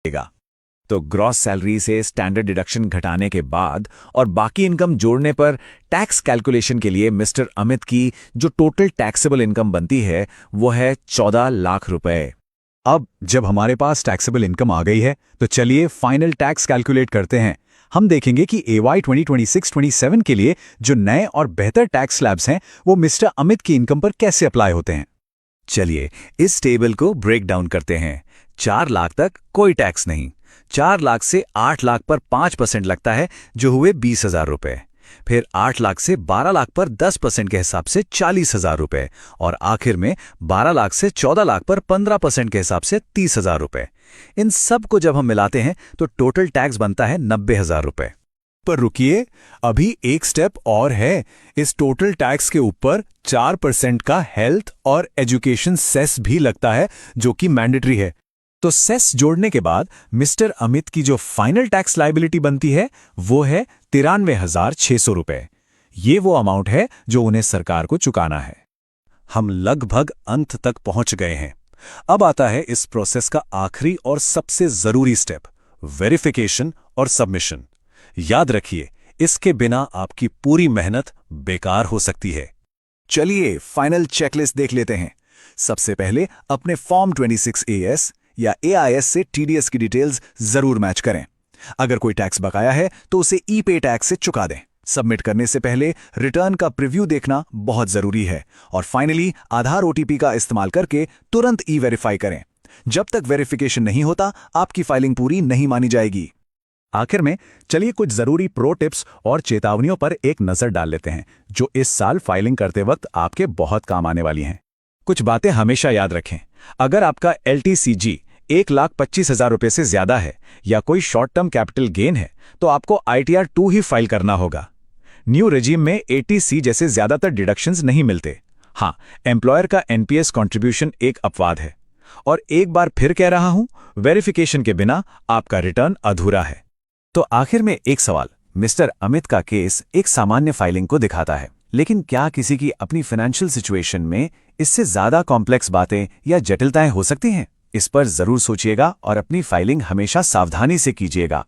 देगा। तो gross salary से स्टैंडर्ड डिडक्शन घटाने के बाद और बाकी इनकम जोड़ने पर टैक्स कैलकुलेशन के लिए मिस्टर अमित की जो टोटल टैक्सेबल इनकम बनती है वो है 14 लाख रुपए। अब जब हमारे पास टैक्सेबल इनकम आ गई है तो चलिए फाइनल टैक्स कैलकुलेट करते हैं। हम देखेंगे कि AY 2026-27 के लिए जो नए और बेहतर टैक्स स्लैब्स हैं वो मिस्टर अमित की इनकम पर कैसे अप्लाई होते हैं। चलिए इस टेबल को ब्रेक डाउन करते हैं। 4 लाख तक कोई टैक्स नहीं, 4 लाख से 8 लाख पर 5% लगता है जो हुए 20,000 रुपए, फिर 8 लाख से 12 लाख पर 10% के हिसाब से 40,000 रुपए और आखिर में 12 लाख से 14 लाख पर 15% के हिसाब से 30,000 रुपए। इन सब को जब हम मिलाते हैं तो टोटल टैक्स बनता है 90,000 रुपए। पर रुकिए, अभी एक स्टेप और है। इस टोटल टैक्स के ऊपर 4% का हेल्थ और एजुकेशन सेस भी लगता है जो कि मैंडेटरी है। तो सेस जोड़ने के बाद मिस्टर अमित की जो फाइनल टैक्स लायबिलिटी बनती है वो है 93,600 रुपए। ये वो अमाउंट है जो उन्हें सरकार को चुकाना है। हम लगभग अंत तक पहुंच गए हैं। अब आता है इस प्रोसेस का आखिरी और सबसे जरूरी स्टेप, वेरिफिकेशन और सबमिशन। याद रखिए, इसके बिना आपकी पूरी मेहनत बेकार हो सकती है। चलिए फाइनल चेकलिस्ट देख लेते हैं। सबसे पहले अपने फॉर्म 26AS या AIS से TDS की डिटेल्स जरूर मैच करें। अगर कोई टैक्स बकाया है तो उसे ई-पे टैक्स से चुका दें। सबमिट करने से पहले रिटर्न का प्रीव्यू देखना बहुत जरूरी है। और फाइनली आधार OTP का इस्तेमाल करके तुरंत ई-वेरीफाई करें। जब तक वेरिफिकेशन नहीं होता आपकी फाइलिंग पूरी नहीं मानी जाएगी। आखिर में चलिए कुछ जरूरी प्रो टिप्स और चेतावनियों पर एक नजर डाल लेते हैं जो इस साल फाइलिंग करते वक्त आपके बहुत काम आने वाली हैं। कुछ बातें हमेशा याद रखें। अगर आपका LTCG 1,25,000 रुपये से ज्यादा है या कोई शॉर्ट टर्म कैपिटल गेन है तो आपको ITR 2 ही फाइल करना होगा। न्यू रेजिम में ATC जैसे ज्यादातर डिडक्शंस नहीं मिलते। हाँ, एम्प्लॉयर का NPS कंट्रीब्यूशन एक अपवाद है। और एक बार फिर कह रहा हूं, वेरिफिकेशन के बिना आपका रिटर्न अधूरा है। तो आखिर में एक सवाल, मिस्टर अमित का केस एक सामान्य फाइलिंग को दिखाता है, लेकिन क्या किसी की अपनी फाइनेंशियल सिचुएशन में इससे ज्यादा कॉम्प्लेक्स बातें या जटिलताएं हो सकती हैं? इस पर जरूर सोचिएगा और अपनी फाइलिंग हमेशा सावधानी से कीजिएगा।